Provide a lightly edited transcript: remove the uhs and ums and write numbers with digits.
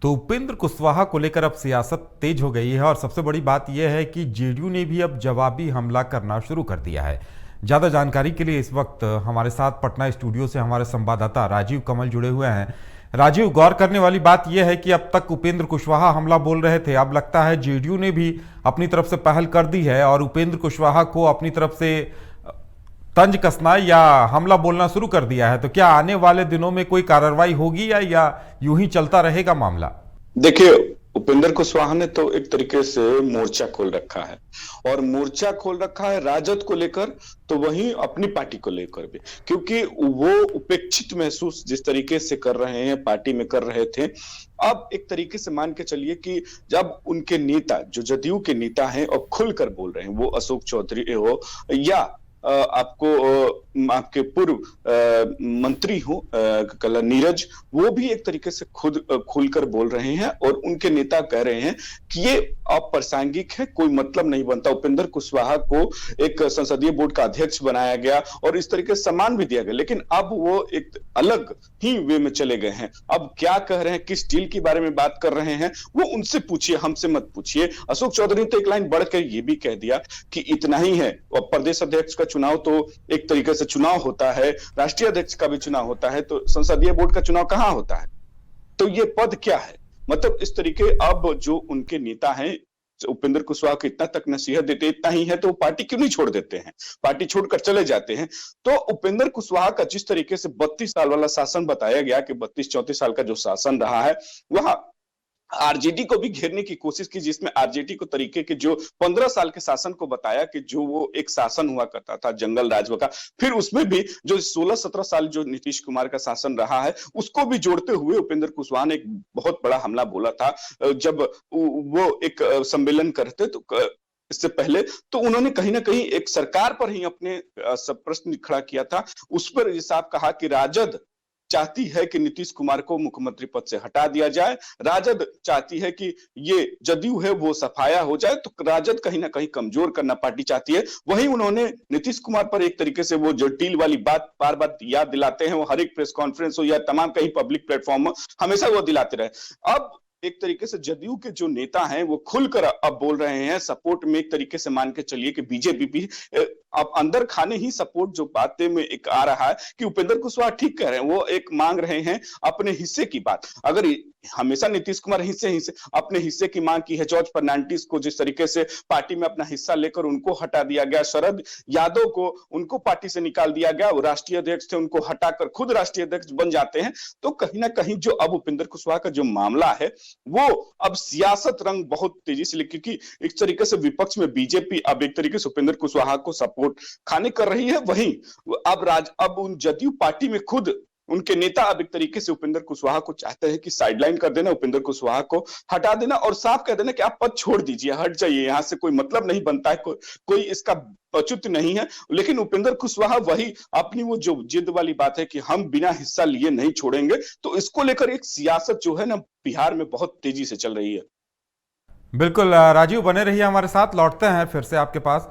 तो उपेंद्र कुशवाहा को लेकर अब सियासत तेज हो गई है और सबसे बड़ी बात यह है कि जेडीयू ने भी अब जवाबी हमला करना शुरू कर दिया है। ज्यादा जानकारी के लिए इस वक्त हमारे साथ पटना स्टूडियो से हमारे संवाददाता राजीव कमल जुड़े हुए हैं। राजीव, गौर करने वाली बात यह है कि अब तक उपेंद्र कुशवाहा हमला बोल रहे थे, अब लगता है जेडीयू ने भी अपनी तरफ से पहल कर दी है और उपेंद्र कुशवाहा को अपनी तरफ से तंज कसना या हमला बोलना शुरू कर दिया है। तो क्या आने वाले दिनों में कोई कार्रवाई होगी या यूं ही चलता रहेगा मामला? देखिए, उपेंद्र कुशवाहा ने तो एक तरीके से मोर्चा खोल रखा है और मोर्चा खोल रखा है राजद को लेकर, तो वहीं अपनी पार्टी को लेकर भी, क्योंकि वो उपेक्षित महसूस जिस तरीके से कर रहे हैं, पार्टी में कर रहे थे। अब एक तरीके से मान के चलिए कि जब उनके नेता, जो जदयू के नेता हैं और खुलकर बोल रहे हैं, वो अशोक चौधरी हो या आपके पूर्व मंत्री हो कला नीरज, वो भी एक तरीके से खुद खुलकर बोल रहे हैं और उनके नेता कह रहे हैं कि ये अप्रासंगिक है, कोई मतलब नहीं बनता। उपेंद्र कुशवाहा को एक संसदीय बोर्ड का अध्यक्ष बनाया गया और इस तरीके से सम्मान भी दिया गया, लेकिन अब वो एक अलग ही वे में चले गए हैं। अब क्या कह रहे हैं, किस डील के बारे में बात कर रहे हैं, वो उनसे पूछिए, हमसे मत पूछिए। अशोक चौधरी ने तो एक लाइन बढ़कर ये भी कह दिया कि इतना ही है, और प्रदेश अध्यक्ष का चुनाव तो एक तरीके से चुनाव होता है, राष्ट्रीय अध्यक्ष का भी चुनाव होता है, तो संसदीय बोर्ड का चुनाव कहां होता है? तो ये पद क्या है? मतलब इस तरीके अब जो उनके नेता हैं, उपेंद्र कुशवाहा को इतना तक नसीहत देते, इतना ही है तो पार्टी क्यों नहीं छोड़ देते हैं, पार्टी छोड़कर चले जाते हैं। तो उपेंद्र कुशवाहा का जिस तरीके से 32 साल वाला शासन बताया गया कि 32-34 साल का जो शासन रहा है, वह आरजेडी को भी घेरने की कोशिश की, जिसमें आरजेडी को तरीके के जो 15 साल के शासन को बताया कि जो वो एक शासन हुआ करता था जंगल राज का, फिर उसमें भी जो 16-17 साल जो नीतीश कुमार का शासन रहा है, उसको भी जोड़ते हुए उपेंद्र कुशवाहा ने एक बहुत बड़ा हमला बोला था। जब वो एक सम्मेलन करते तो इससे पहले तो उन्होंने कहीं ना कहीं एक सरकार पर ही अपने सब प्रश्न खड़ा किया था। उस पर ये साफ कहा कि राजद चाहती है कि नीतीश कुमार को मुख्यमंत्री पद से हटा दिया जाए, राजद चाहती है कि ये जदयू है वो सफाया हो जाए, तो राजद कहीं ना कहीं कमजोर करना पार्टी चाहती है। वहीं उन्होंने नीतीश कुमार पर एक तरीके से वो जो डील वाली बात बार बार याद दिलाते हैं, वो हर एक प्रेस कॉन्फ्रेंस हो या तमाम कहीं पब्लिक प्लेटफॉर्म हो, हमेशा वो दिलाते रहे। अब एक तरीके से जदयू के जो नेता हैं वो खुलकर अब बोल रहे हैं सपोर्ट में, एक तरीके से मान के चलिए कि बीजेपी भी अब अंदर खाने ही सपोर्ट जो बातें में एक आ रहा है कि उपेंद्र कुशवाहा ठीक कह रहे हैं, वो एक मांग रहे हैं अपने हिस्से की बात। अगर हमेशा नीतीश कुमार हिस्से अपने हिस्से की मांग की है, जॉर्ज फर्नांडिस को जिस तरीके से पार्टी में अपना हिस्सा लेकर उनको हटा दिया गया, शरद यादव को उनको पार्टी से निकाल दिया गया, वो राष्ट्रीय अध्यक्ष थे, उनको हटाकर खुद राष्ट्रीय अध्यक्ष बन जाते हैं। तो कहीं ना कहीं जो अब उपेंद्र कुशवाहा का जो मामला है, वो अब सियासत रंग बहुत तेजी से, क्योंकि एक तरीके से विपक्ष में बीजेपी अब एक तरीके से उपेंद्र कुशवाहा को सपोर्ट खाने कर रही है, वहीं अब उन जदयू पार्टी में खुद उनके नेता अब एक तरीके से उपेंद्र कुशवाहा को चाहते हैं कि साइडलाइन कर देना, उपेंद्र कुशवाहा को हटा देना और साफ कह देना कि आप पद छोड़ दीजिए, हट जाइए, यहां से कोई मतलब नहीं बनता है, कोई इसका औचित्य नहीं है। लेकिन उपेंद्र कुशवाहा वही अपनी वो जो जिद वाली बात है कि हम बिना हिस्सा लिए नहीं छोड़ेंगे, तो इसको लेकर एक सियासत जो है ना बिहार में बहुत तेजी से चल रही है। बिल्कुल राजीव, बने रहिए हमारे साथ, लौटते हैं फिर से आपके पास।